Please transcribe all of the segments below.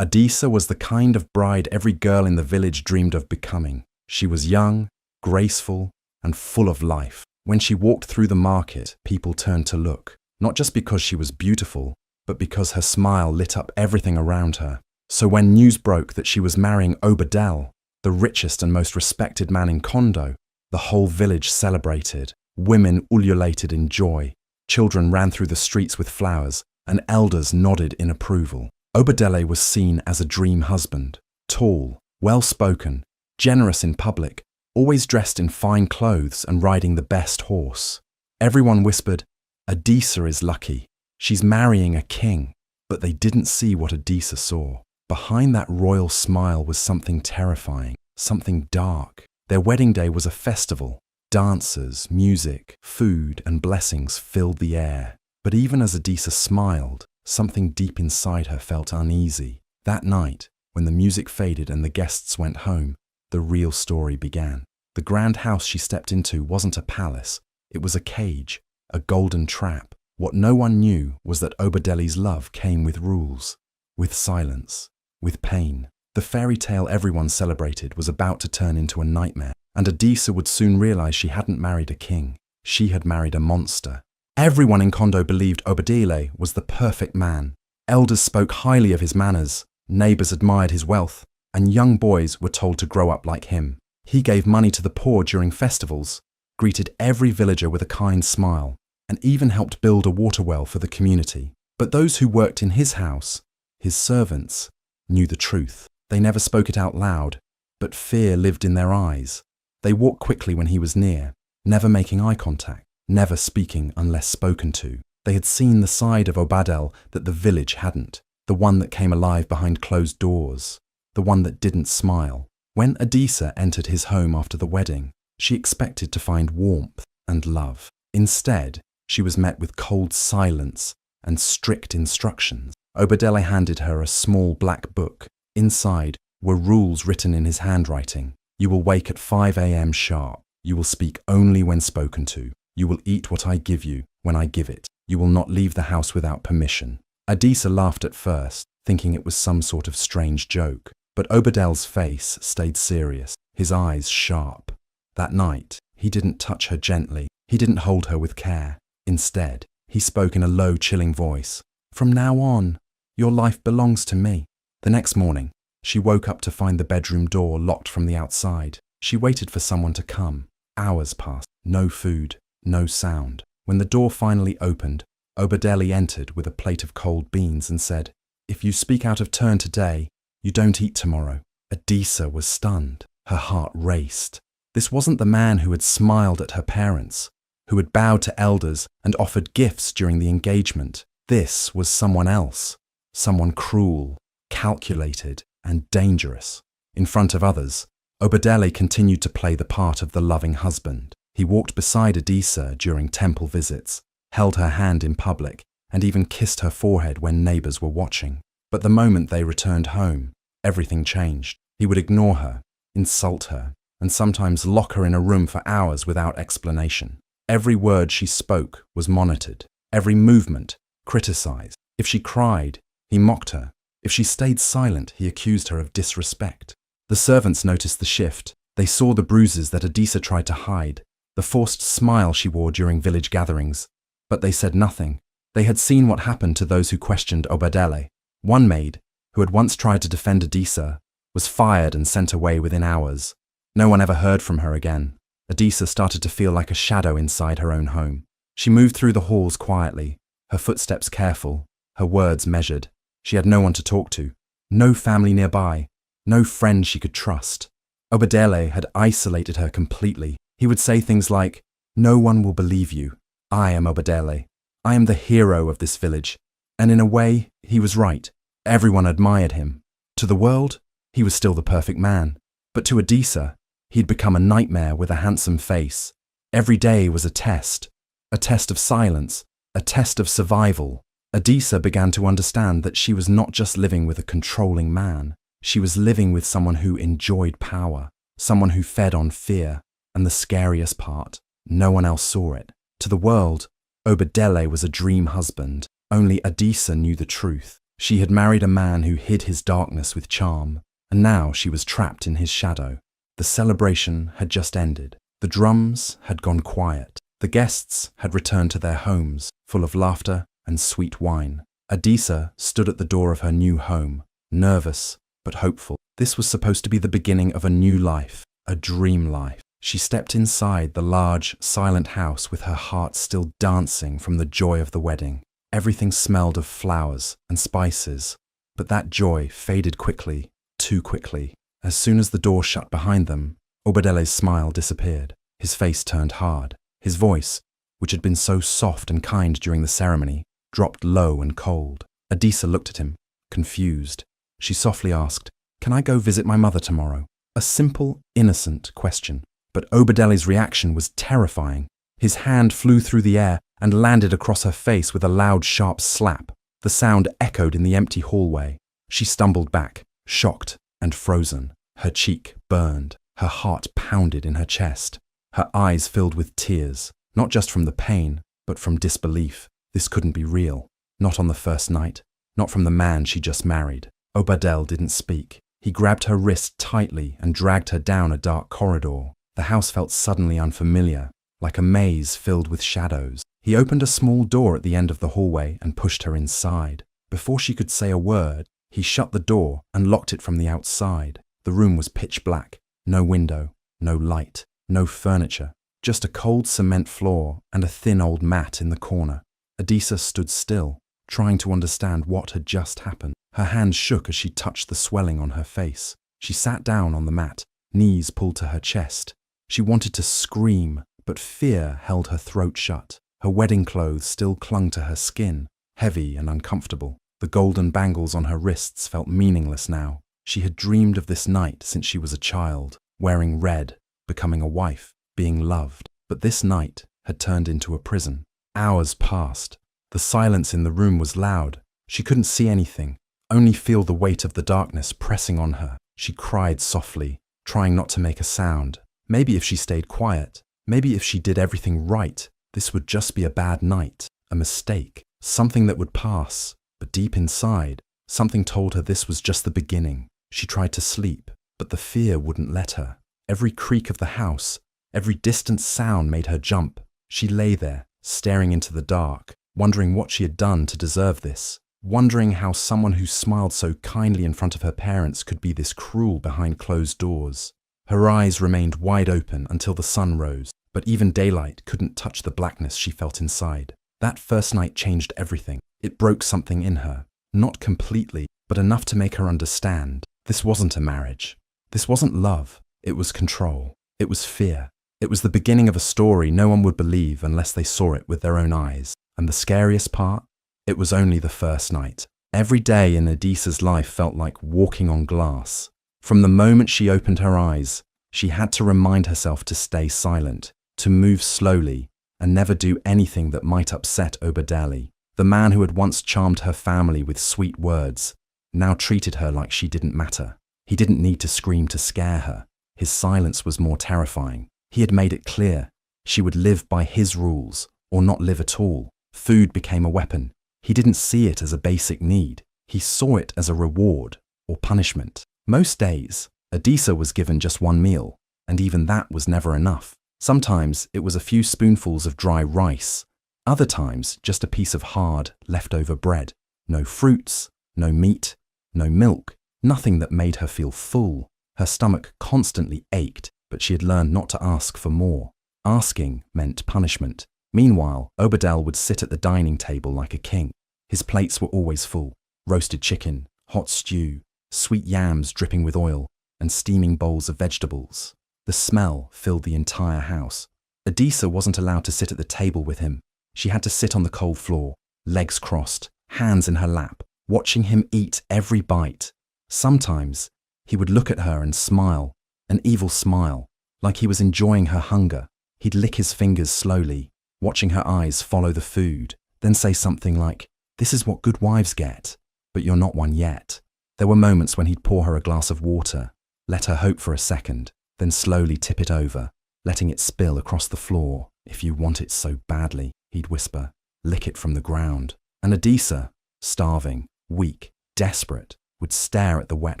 Adisa was the kind of bride every girl in the village dreamed of becoming. She was young, graceful, and full of life. When she walked through the market, people turned to look, not just because she was beautiful, but because her smile lit up everything around her. So when news broke that she was marrying Obadel, the richest and most respected man in Kondo, the whole village celebrated. Women ululated in joy, children ran through the streets with flowers, and elders nodded in approval. Obadele was seen as a dream husband, tall, well-spoken, generous in public, always dressed in fine clothes and riding the best horse. Everyone whispered, "Adisa is lucky. She's marrying a king." But they didn't see what Adisa saw. Behind that royal smile was something terrifying, something dark. Their wedding day was a festival. Dancers, music, food, and blessings filled the air. But even as Adisa smiled, something deep inside her felt uneasy. That night, when the music faded and the guests went home, the real story began. The grand house she stepped into wasn't a palace. It was a cage, a golden trap. What no one knew was that Obadele's love came with rules, with silence, with pain. The fairy tale everyone celebrated was about to turn into a nightmare, and Adisa would soon realize she hadn't married a king. She had married a monster. Everyone in Kondo believed Obadele was the perfect man. Elders spoke highly of his manners, neighbors admired his wealth, and young boys were told to grow up like him. He gave money to the poor during festivals, greeted every villager with a kind smile, and even helped build a water well for the community. But those who worked in his house, his servants, knew the truth. They never spoke it out loud, but fear lived in their eyes. They walked quickly when he was near, never making eye contact, never speaking unless spoken to. They had seen the side of Obadel that the village hadn't, the one that came alive behind closed doors, the one that didn't smile. When Adisa entered his home after the wedding, she expected to find warmth and love. Instead, she was met with cold silence and strict instructions. Obadele handed her a small black book. Inside were rules written in his handwriting. You will wake at 5 a.m. sharp. You will speak only when spoken to. You will eat what I give you when I give it. You will not leave the house without permission. Adisa laughed at first, thinking it was some sort of strange joke. But Obadele's face stayed serious, his eyes sharp. That night, he didn't touch her gently. He didn't hold her with care. Instead, he spoke in a low, chilling voice. "From now on, your life belongs to me." The next morning, she woke up to find the bedroom door locked from the outside. She waited for someone to come. Hours passed. No food, no sound. When the door finally opened, Obadele entered with a plate of cold beans and said, "If you speak out of turn today, you don't eat tomorrow." Adisa was stunned. Her heart raced. This wasn't the man who had smiled at her parents, who had bowed to elders and offered gifts during the engagement. This was someone else, someone cruel, calculated, and dangerous. In front of others, Obadele continued to play the part of the loving husband. He walked beside Adisa during temple visits, held her hand in public, and even kissed her forehead when neighbors were watching. But the moment they returned home, everything changed. He would ignore her, insult her, and sometimes lock her in a room for hours without explanation. Every word she spoke was monitored, every movement criticized. If she cried, he mocked her. If she stayed silent, he accused her of disrespect. The servants noticed the shift. They saw the bruises that Adisa tried to hide, the forced smile she wore during village gatherings. But they said nothing. They had seen what happened to those who questioned Obadele. One maid, who had once tried to defend Adisa, was fired and sent away within hours. No one ever heard from her again. Adisa started to feel like a shadow inside her own home. She moved through the halls quietly, her footsteps careful, her words measured. She had no one to talk to, no family nearby, no friend she could trust. Obadele had isolated her completely. He would say things like, "No one will believe you. I am Obadele. I am the hero of this village." And in a way, he was right. Everyone admired him. To the world, he was still the perfect man. But to Adisa, he'd become a nightmare with a handsome face. Every day was a test of silence, a test of survival. Adisa began to understand that she was not just living with a controlling man. She was living with someone who enjoyed power, someone who fed on fear, and the scariest part, no one else saw it. To the world, Obadele was a dream husband. Only Adisa knew the truth. She had married a man who hid his darkness with charm, and now she was trapped in his shadow. The celebration had just ended. The drums had gone quiet. The guests had returned to their homes, full of laughter and sweet wine. Adisa stood at the door of her new home, nervous but hopeful. This was supposed to be the beginning of a new life, a dream life. She stepped inside the large, silent house with her heart still dancing from the joy of the wedding. Everything smelled of flowers and spices, but that joy faded quickly, too quickly. As soon as the door shut behind them, Obadele's smile disappeared. His face turned hard. His voice, which had been so soft and kind during the ceremony, dropped low and cold. Adisa looked at him, confused. She softly asked, "Can I go visit my mother tomorrow?" A simple, innocent question. But Obadele's reaction was terrifying. His hand flew through the air and landed across her face with a loud, sharp slap. The sound echoed in the empty hallway. She stumbled back, shocked and frozen. Her cheek burned. Her heart pounded in her chest. Her eyes filled with tears, not just from the pain, but from disbelief. This couldn't be real. Not on the first night. Not from the man she just married. Obadele didn't speak. He grabbed her wrist tightly and dragged her down a dark corridor. The house felt suddenly unfamiliar, like a maze filled with shadows. He opened a small door at the end of the hallway and pushed her inside. Before she could say a word, he shut the door and locked it from the outside. The room was pitch black. No window, no light, no furniture, just a cold cement floor and a thin old mat in the corner. Adisa stood still, trying to understand what had just happened. Her hands shook as she touched the swelling on her face. She sat down on the mat, knees pulled to her chest. She wanted to scream, but fear held her throat shut. Her wedding clothes still clung to her skin, heavy and uncomfortable. The golden bangles on her wrists felt meaningless now. She had dreamed of this night since she was a child, wearing red, becoming a wife, being loved. But this night had turned into a prison. Hours passed. The silence in the room was loud. She couldn't see anything, only feel the weight of the darkness pressing on her. She cried softly, trying not to make a sound. Maybe if she stayed quiet, maybe if she did everything right, this would just be a bad night, a mistake, something that would pass. But deep inside, something told her this was just the beginning. She tried to sleep, but the fear wouldn't let her. Every creak of the house, every distant sound made her jump. She lay there, staring into the dark, wondering what she had done to deserve this, wondering how someone who smiled so kindly in front of her parents could be this cruel behind closed doors. Her eyes remained wide open until the sun rose, but even daylight couldn't touch the blackness she felt inside. That first night changed everything. It broke something in her. Not completely, but enough to make her understand. This wasn't a marriage. This wasn't love. It was control. It was fear. It was the beginning of a story no one would believe unless they saw it with their own eyes. And the scariest part? It was only the first night. Every day in Adisa's life felt like walking on glass. From the moment she opened her eyes, she had to remind herself to stay silent, to move slowly, and never do anything that might upset Obadele. The man who had once charmed her family with sweet words now treated her like she didn't matter. He didn't need to scream to scare her. His silence was more terrifying. He had made it clear she would live by his rules or not live at all. Food became a weapon. He didn't see it as a basic need. He saw it as a reward or punishment. Most days, Adisa was given just one meal, and even that was never enough. Sometimes it was a few spoonfuls of dry rice. Other times, just a piece of hard, leftover bread. No fruits, no meat, no milk, nothing that made her feel full. Her stomach constantly ached, but she had learned not to ask for more. Asking meant punishment. Meanwhile, Obadele would sit at the dining table like a king. His plates were always full. Roasted chicken, hot stew, sweet yams dripping with oil, and steaming bowls of vegetables. The smell filled the entire house. Adisa wasn't allowed to sit at the table with him. She had to sit on the cold floor, legs crossed, hands in her lap, watching him eat every bite. Sometimes, he would look at her and smile, an evil smile, like he was enjoying her hunger. He'd lick his fingers slowly, watching her eyes follow the food, then say something like, "This is what good wives get, but you're not one yet." There were moments when he'd pour her a glass of water, let her hope for a second, then slowly tip it over, letting it spill across the floor. "If you want it so badly," he'd whisper, "lick it from the ground." And Adisa, starving, weak, desperate, would stare at the wet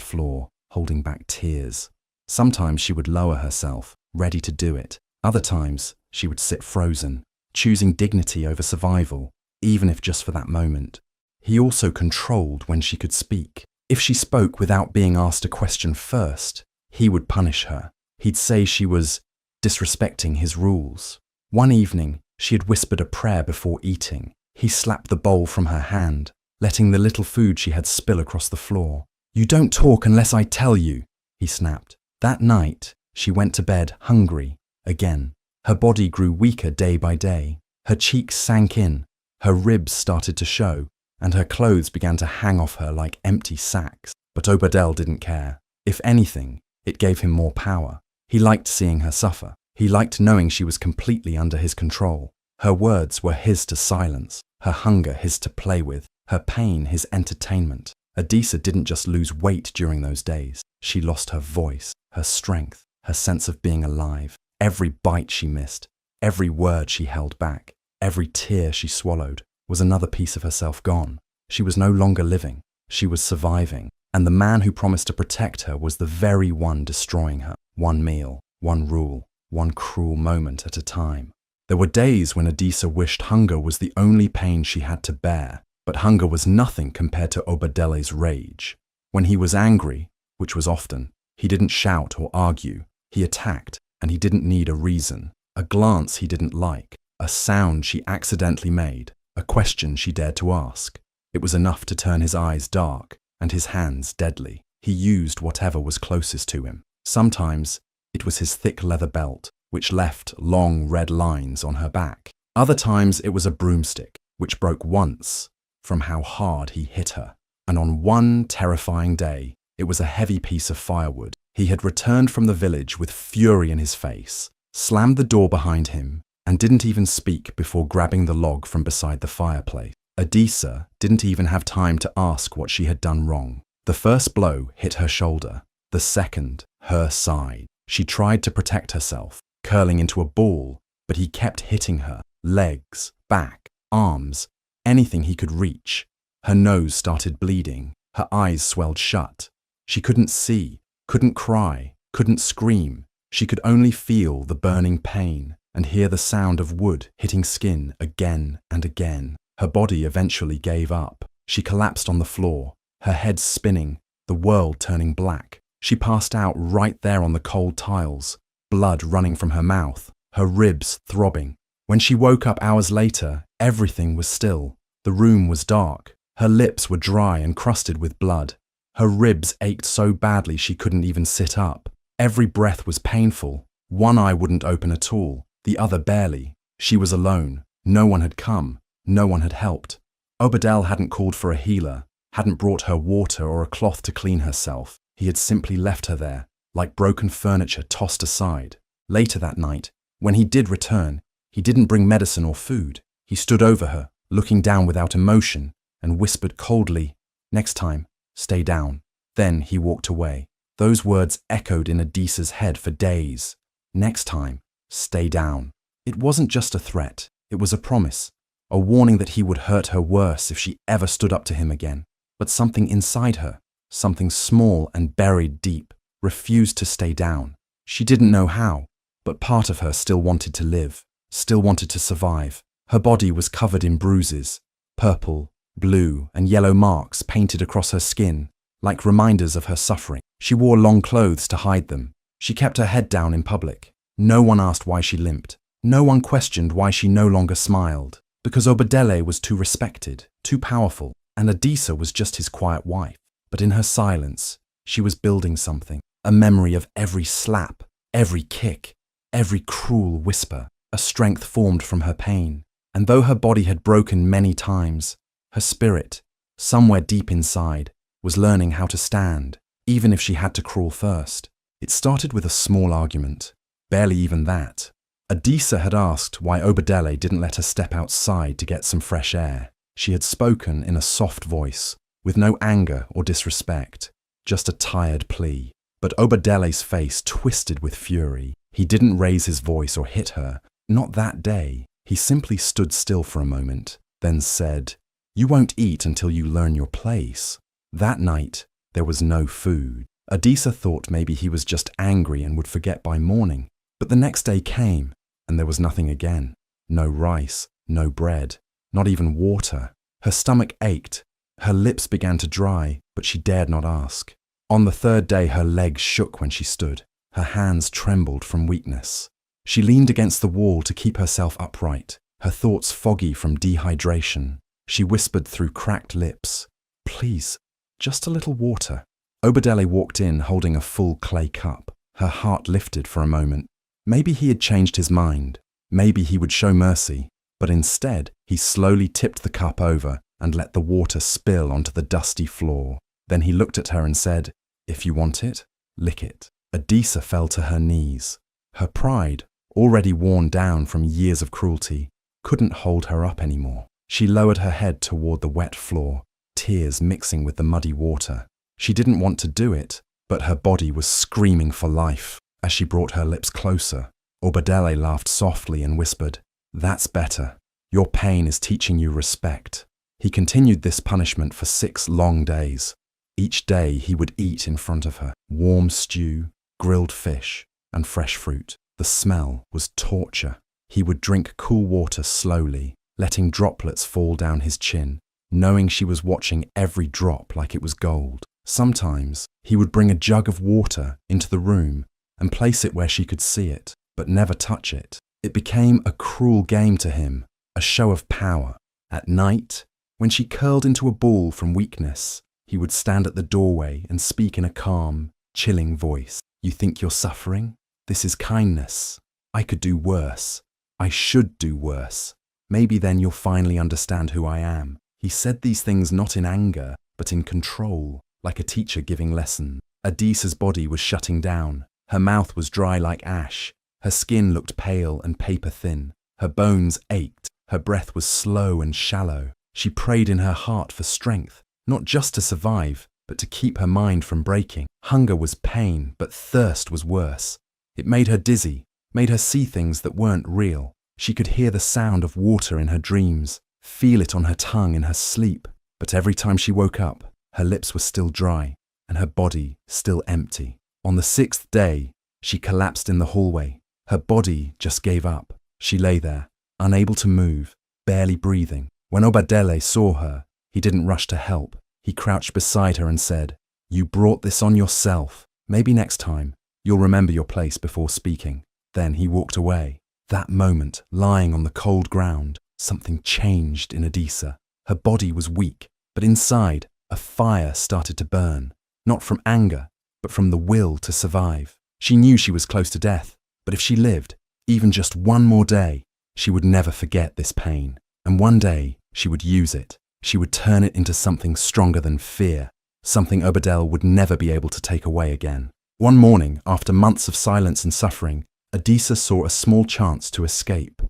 floor, holding back tears. Sometimes she would lower herself, ready to do it. Other times, she would sit frozen, choosing dignity over survival, even if just for that moment. He also controlled when she could speak. If she spoke without being asked a question first, he would punish her. He'd say she was disrespecting his rules. One evening, she had whispered a prayer before eating. He slapped the bowl from her hand, letting the little food she had spill across the floor. "You don't talk unless I tell you," he snapped. That night, she went to bed hungry again. Her body grew weaker day by day. Her cheeks sank in, her ribs started to show, and her clothes began to hang off her like empty sacks. But Obadel didn't care. If anything, it gave him more power. He liked seeing her suffer. He liked knowing she was completely under his control. Her words were his to silence, her hunger his to play with, her pain his entertainment. Adisa didn't just lose weight during those days. She lost her voice, her strength, her sense of being alive. Every bite she missed, every word she held back, every tear she swallowed was another piece of herself gone. She was no longer living, she was surviving. And the man who promised to protect her was the very one destroying her. One meal, one rule, one cruel moment at a time. There were days when Adisa wished hunger was the only pain she had to bear, but hunger was nothing compared to Obadele's rage. When he was angry, which was often, he didn't shout or argue. He attacked, and he didn't need a reason. A glance he didn't like, a sound she accidentally made, a question she dared to ask. It was enough to turn his eyes dark and his hands deadly. He used whatever was closest to him. Sometimes it was his thick leather belt, which left long red lines on her back. Other times it was a broomstick, which broke once from how hard he hit her. And on one terrifying day, it was a heavy piece of firewood. He had returned from the village with fury in his face, slammed the door behind him, and didn't even speak before grabbing the log from beside the fireplace. Adisa didn't even have time to ask what she had done wrong. The first blow hit her shoulder, the second, her side. She tried to protect herself, curling into a ball, but he kept hitting her, legs, back, arms, anything he could reach. Her nose started bleeding, her eyes swelled shut. She couldn't see, couldn't cry, couldn't scream. She could only feel the burning pain and hear the sound of wood hitting skin again and again. Her body eventually gave up. She collapsed on the floor, her head spinning, the world turning black. She passed out right there on the cold tiles, blood running from her mouth, her ribs throbbing. When she woke up hours later, everything was still. The room was dark. Her lips were dry and crusted with blood. Her ribs ached so badly she couldn't even sit up. Every breath was painful. One eye wouldn't open at all, the other barely. She was alone. No one had come. No one had helped. Obadel hadn't called for a healer, hadn't brought her water or a cloth to clean herself. He had simply left her there, like broken furniture tossed aside. Later that night, when he did return, he didn't bring medicine or food. He stood over her, looking down without emotion, and whispered coldly, "Next time, stay down." Then he walked away. Those words echoed in Adisa's head for days. Next time, stay down. It wasn't just a threat, it was a promise. A warning that he would hurt her worse if she ever stood up to him again. But something inside her, something small and buried deep, refused to stay down. She didn't know how, but part of her still wanted to live, still wanted to survive. Her body was covered in bruises, purple, blue, and yellow marks painted across her skin, like reminders of her suffering. She wore long clothes to hide them. She kept her head down in public. No one asked why she limped. No one questioned why she no longer smiled. Because Obadele was too respected, too powerful, and Adisa was just his quiet wife. But in her silence, she was building something, a memory of every slap, every kick, every cruel whisper, a strength formed from her pain. And though her body had broken many times, her spirit, somewhere deep inside, was learning how to stand, even if she had to crawl first. It started with a small argument, barely even that. Adisa had asked why Obadele didn't let her step outside to get some fresh air. She had spoken in a soft voice, with no anger or disrespect, just a tired plea. But Obadele's face twisted with fury. He didn't raise his voice or hit her, not that day. He simply stood still for a moment, then said, You won't eat until you learn your place." That night, there was no food. Adisa thought maybe he was just angry and would forget by morning. But the next day came, and there was nothing again. No rice, no bread, not even water. Her stomach ached. Her lips began to dry, but she dared not ask. On the third day, her legs shook when she stood. Her hands trembled from weakness. She leaned against the wall to keep herself upright, her thoughts foggy from dehydration. She whispered through cracked lips, "Please, just a little water." Obadele walked in holding a full clay cup. Her heart lifted for a moment. Maybe he had changed his mind. Maybe he would show mercy. But instead, he slowly tipped the cup over and let the water spill onto the dusty floor. Then he looked at her and said, "If you want it, lick it." Adisa fell to her knees. Her pride, already worn down from years of cruelty, couldn't hold her up anymore. She lowered her head toward the wet floor, tears mixing with the muddy water. She didn't want to do it, but her body was screaming for life. As she brought her lips closer, Obadele laughed softly and whispered, "That's better. Your pain is teaching you respect." He continued this punishment for 6 long days. Each day he would eat in front of her, warm stew, grilled fish, and fresh fruit. The smell was torture. He would drink cool water slowly, letting droplets fall down his chin, knowing she was watching every drop like it was gold. Sometimes he would bring a jug of water into the room and place it where she could see it, but never touch it. It became a cruel game to him, a show of power. At night, when she curled into a ball from weakness, he would stand at the doorway and speak in a calm, chilling voice. "You think you're suffering? This is kindness. I could do worse. I should do worse. Maybe then you'll finally understand who I am." He said these things not in anger, but in control, like a teacher giving lessons. Adisa's body was shutting down. Her mouth was dry like ash. Her skin looked pale and paper-thin. Her bones ached. Her breath was slow and shallow. She prayed in her heart for strength, not just to survive, but to keep her mind from breaking. Hunger was pain, but thirst was worse. It made her dizzy, made her see things that weren't real. She could hear the sound of water in her dreams, feel it on her tongue in her sleep. But every time she woke up, her lips were still dry, and her body still empty. On the 6th day, she collapsed in the hallway. Her body just gave up. She lay there, unable to move, barely breathing. When Obadele saw her, he didn't rush to help. He crouched beside her and said, "You brought this on yourself. Maybe next time, you'll remember your place before speaking." Then he walked away. That moment, lying on the cold ground, something changed in Adisa. Her body was weak, but inside, a fire started to burn. Not from anger, but from the will to survive. She knew she was close to death, but if she lived, even just one more day, she would never forget this pain. And one day, she would use it. She would turn it into something stronger than fear, something Obadele would never be able to take away again. One morning, after months of silence and suffering, Adisa saw a small chance to escape.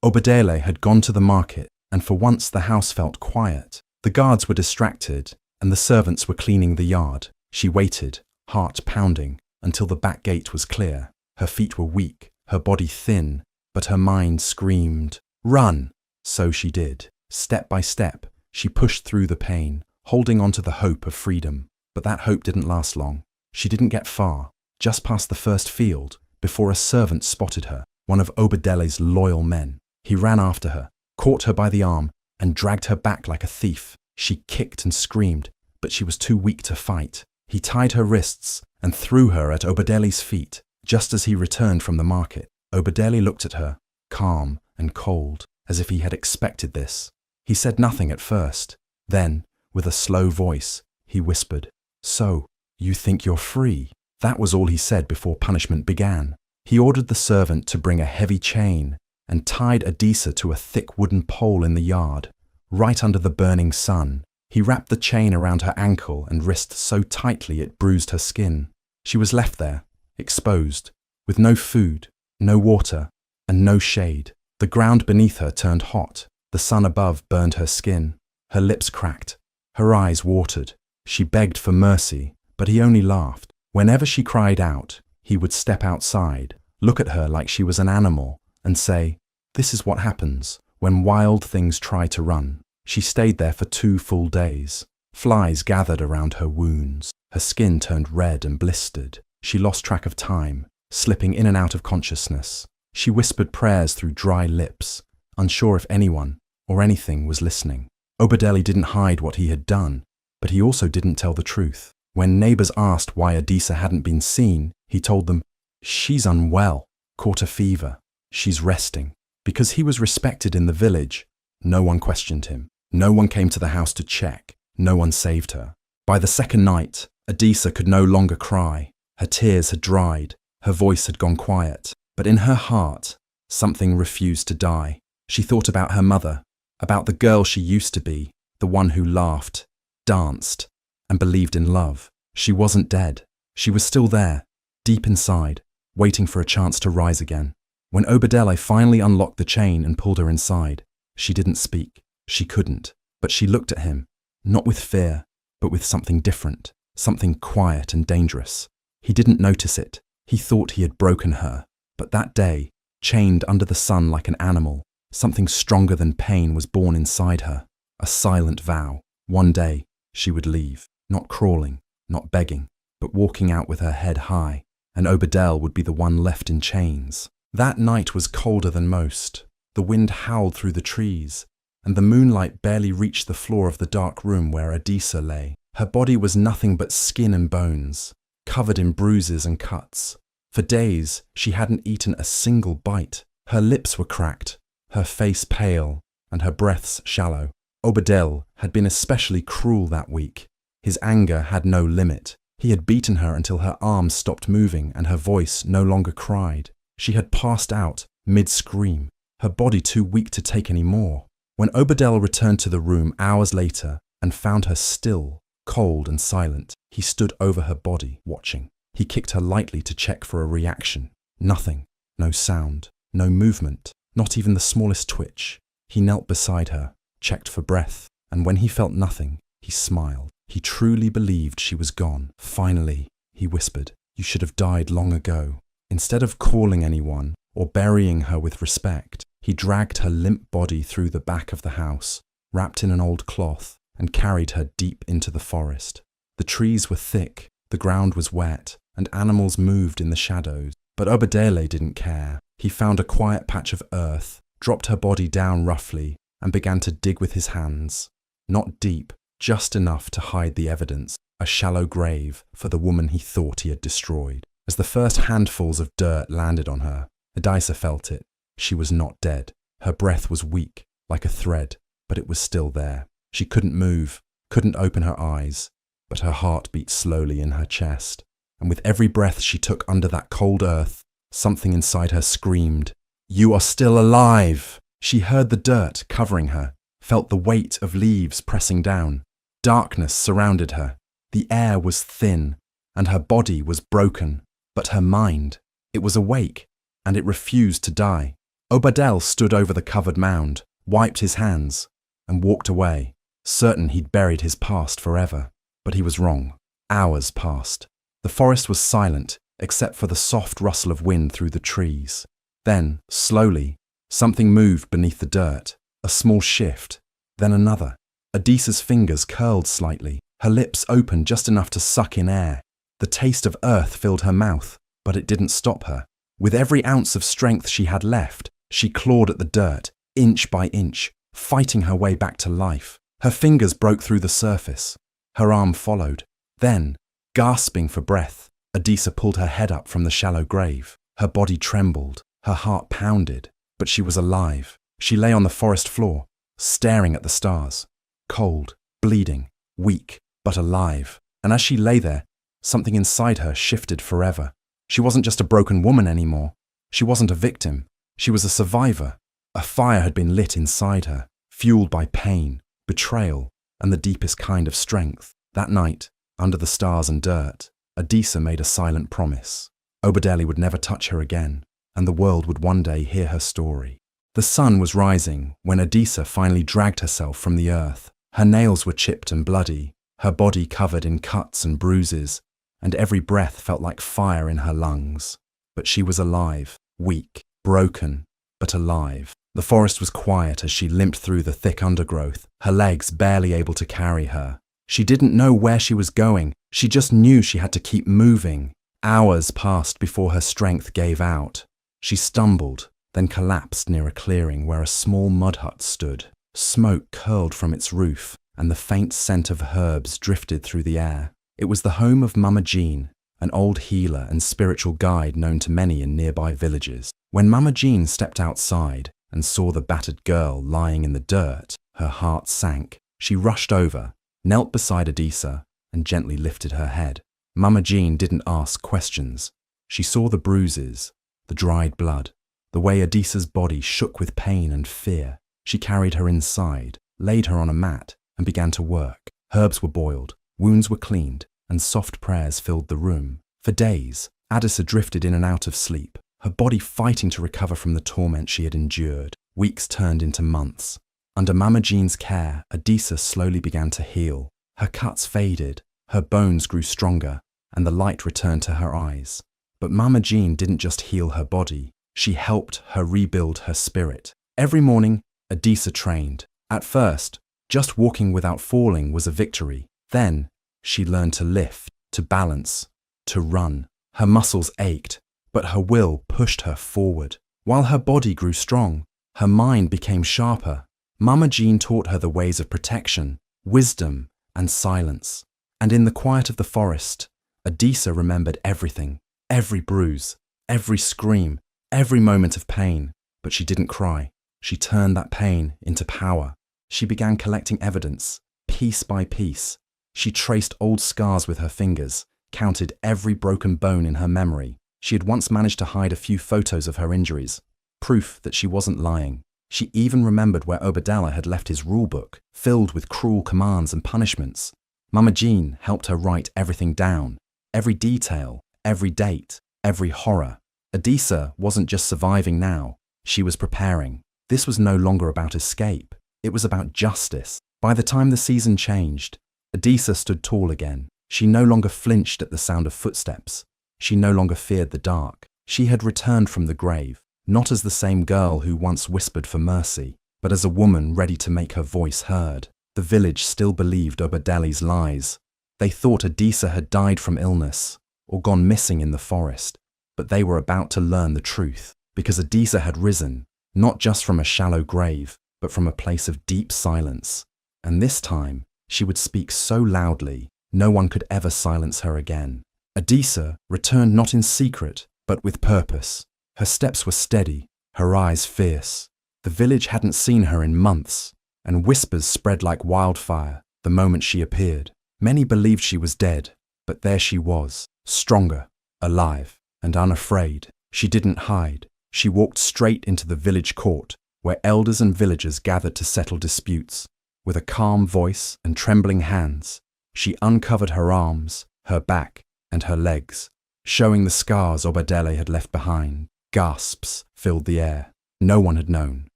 Obadele had gone to the market, and for once the house felt quiet. The guards were distracted, and the servants were cleaning the yard. She waited, heart pounding, until the back gate was clear. Her feet were weak, her body thin, but her mind screamed, "Run!" So she did. Step by step, she pushed through the pain, holding on to the hope of freedom. But that hope didn't last long. She didn't get far, just past the first field, before a servant spotted her, one of Obadele's loyal men. He ran after her, caught her by the arm, and dragged her back like a thief. She kicked and screamed, but she was too weak to fight. He tied her wrists and threw her at Obadele's feet, just as he returned from the market. Obadele looked at her, calm and cold, as if he had expected this. He said nothing at first. Then, with a slow voice, he whispered, "So, you think you're free?" That was all he said before punishment began. He ordered the servant to bring a heavy chain and tied Adisa to a thick wooden pole in the yard, right under the burning sun. He wrapped the chain around her ankle and wrist so tightly it bruised her skin. She was left there, exposed, with no food, no water, and no shade. The ground beneath her turned hot. The sun above burned her skin. Her lips cracked. Her eyes watered. She begged for mercy, but he only laughed. Whenever she cried out, he would step outside, look at her like she was an animal, and say, "This is what happens when wild things try to run." She stayed there for 2 full days. Flies gathered around her wounds. Her skin turned red and blistered. She lost track of time, slipping in and out of consciousness. She whispered prayers through dry lips, unsure if anyone or anything was listening. Obadeli didn't hide what he had done, but he also didn't tell the truth. When neighbors asked why Adisa hadn't been seen, he told them, "She's unwell, caught a fever. She's resting." Because he was respected in the village, no one questioned him. No one came to the house to check. No one saved her. By the second night, Adisa could no longer cry. Her tears had dried. Her voice had gone quiet. But in her heart, something refused to die. She thought about her mother, about the girl she used to be, the one who laughed, danced, and believed in love. She wasn't dead. She was still there, deep inside, waiting for a chance to rise again. When Obadele finally unlocked the chain and pulled her inside, she didn't speak. She couldn't. But she looked at him, not with fear, but with something different, something quiet and dangerous. He didn't notice it. He thought he had broken her. But that day, chained under the sun like an animal, something stronger than pain was born inside her. A silent vow. One day, she would leave, not crawling, not begging, but walking out with her head high, and Obadele would be the one left in chains. That night was colder than most. The wind howled through the trees, and the moonlight barely reached the floor of the dark room where Adisa lay. Her body was nothing but skin and bones, covered in bruises and cuts. For days, she hadn't eaten a single bite. Her lips were cracked, her face pale, and her breaths shallow. Obadele had been especially cruel that week. His anger had no limit. He had beaten her until her arms stopped moving and her voice no longer cried. She had passed out mid-scream, her body too weak to take any more. When Obadele returned to the room hours later and found her still, cold and silent, he stood over her body, watching. He kicked her lightly to check for a reaction. Nothing. No sound. No movement. Not even the smallest twitch. He knelt beside her, checked for breath, and when he felt nothing, he smiled. He truly believed she was gone. Finally, he whispered, "You should have died long ago." Instead of calling anyone or burying her with respect, he dragged her limp body through the back of the house, wrapped in an old cloth, and carried her deep into the forest. The trees were thick, the ground was wet, and animals moved in the shadows. But Obadele didn't care. He found a quiet patch of earth, dropped her body down roughly, and began to dig with his hands. Not deep, just enough to hide the evidence, a shallow grave for the woman he thought he had destroyed. As the first handfuls of dirt landed on her, Adisa felt it. She was not dead. Her breath was weak, like a thread, but it was still there. She couldn't move, couldn't open her eyes, but her heart beat slowly in her chest. And with every breath she took under that cold earth, something inside her screamed, "You are still alive!" She heard the dirt covering her, felt the weight of leaves pressing down. Darkness surrounded her. The air was thin, and her body was broken. But her mind, it was awake, and it refused to die. Obadele stood over the covered mound, wiped his hands, and walked away, certain he'd buried his past forever. But he was wrong. Hours passed. The forest was silent, except for the soft rustle of wind through the trees. Then, slowly, something moved beneath the dirt. A small shift, then another. Adisa's fingers curled slightly. Her lips opened just enough to suck in air. The taste of earth filled her mouth, but it didn't stop her. With every ounce of strength she had left, she clawed at the dirt, inch by inch, fighting her way back to life. Her fingers broke through the surface. Her arm followed. Then, gasping for breath, Adisa pulled her head up from the shallow grave. Her body trembled, her heart pounded, but she was alive. She lay on the forest floor, staring at the stars. Cold, bleeding, weak, but alive. And as she lay there, something inside her shifted forever. She wasn't just a broken woman anymore. She wasn't a victim. She was a survivor. A fire had been lit inside her, fueled by pain, betrayal, and the deepest kind of strength. That night, under the stars and dirt, Adisa made a silent promise. Obadele would never touch her again, and the world would one day hear her story. The sun was rising when Adisa finally dragged herself from the earth. Her nails were chipped and bloody, her body covered in cuts and bruises, and every breath felt like fire in her lungs. But she was alive, weak, broken, but alive. The forest was quiet as she limped through the thick undergrowth, her legs barely able to carry her. She didn't know where she was going, she just knew she had to keep moving. Hours passed before her strength gave out. She stumbled, then collapsed near a clearing where a small mud hut stood. Smoke curled from its roof, and the faint scent of herbs drifted through the air. It was the home of Mama Jean, an old healer and spiritual guide known to many in nearby villages. When Mama Jean stepped outside and saw the battered girl lying in the dirt, her heart sank. She rushed over, knelt beside Adisa, and gently lifted her head. Mama Jean didn't ask questions. She saw the bruises, the dried blood, the way Adisa's body shook with pain and fear. She carried her inside, laid her on a mat, and began to work. Herbs were boiled, wounds were cleaned, and soft prayers filled the room. For days, Adisa drifted in and out of sleep, her body fighting to recover from the torment she had endured. Weeks turned into months. Under Mama Jean's care, Adisa slowly began to heal. Her cuts faded, her bones grew stronger, and the light returned to her eyes. But Mama Jean didn't just heal her body, she helped her rebuild her spirit. Every morning, Adisa trained. At first, just walking without falling was a victory. Then, she learned to lift, to balance, to run. Her muscles ached, but her will pushed her forward. While her body grew strong, her mind became sharper. Mama Jean taught her the ways of protection, wisdom, and silence. And in the quiet of the forest, Adisa remembered everything, every bruise, every scream, every moment of pain. But she didn't cry. She turned that pain into power. She began collecting evidence, piece by piece. She traced old scars with her fingers, counted every broken bone in her memory. She had once managed to hide a few photos of her injuries, proof that she wasn't lying. She even remembered where Obadella had left his rulebook, filled with cruel commands and punishments. Mama Jean helped her write everything down, every detail, every date, every horror. Adisa wasn't just surviving now, she was preparing. This was no longer about escape, it was about justice. By the time the season changed, Adisa stood tall again. She no longer flinched at the sound of footsteps. She no longer feared the dark. She had returned from the grave, not as the same girl who once whispered for mercy, but as a woman ready to make her voice heard. The village still believed Obadeli's lies. They thought Adisa had died from illness or gone missing in the forest, but they were about to learn the truth, because Adisa had risen, not just from a shallow grave, but from a place of deep silence. And this time, she would speak so loudly, no one could ever silence her again. Adisa returned not in secret, but with purpose. Her steps were steady, her eyes fierce. The village hadn't seen her in months, and whispers spread like wildfire the moment she appeared. Many believed she was dead, but there she was, stronger, alive, and unafraid. She didn't hide. She walked straight into the village court, where elders and villagers gathered to settle disputes. With a calm voice and trembling hands, she uncovered her arms, her back, and her legs, showing the scars Obadele had left behind. Gasps filled the air. No one had known.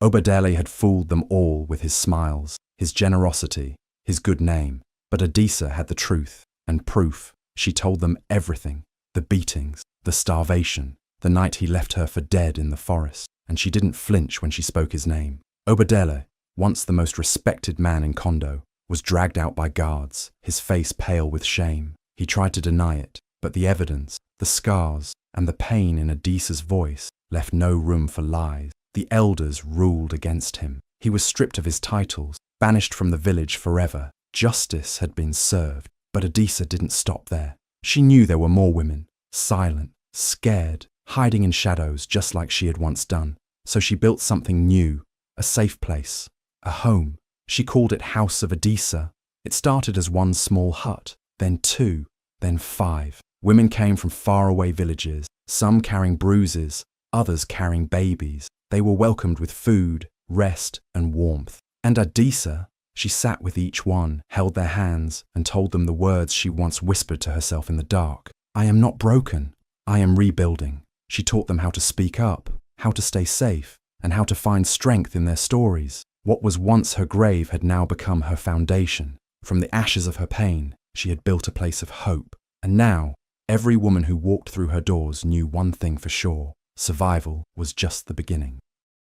Obadele had fooled them all with his smiles, his generosity, his good name. But Adisa had the truth and proof. She told them everything, the beatings, the starvation, the night he left her for dead in the forest, and she didn't flinch when she spoke his name. Obadele, once the most respected man in Kondo, was dragged out by guards, his face pale with shame. He tried to deny it, but the evidence, the scars, and the pain in Adisa's voice left no room for lies. The elders ruled against him. He was stripped of his titles, banished from the village forever. Justice had been served, but Adisa didn't stop there. She knew there were more women, silent, scared, hiding in shadows just like she had once done. So she built something new, a safe place, a home. She called it House of Adisa. It started as one small hut, then 2, then 5. Women came from faraway villages, some carrying bruises, others carrying babies. They were welcomed with food, rest, and warmth. And Adisa, she sat with each one, held their hands, and told them the words she once whispered to herself in the dark. I am not broken. I am rebuilding. She taught them how to speak up, how to stay safe, and how to find strength in their stories. What was once her grave had now become her foundation. From the ashes of her pain, she had built a place of hope. And now, every woman who walked through her doors knew one thing for sure: survival was just the beginning.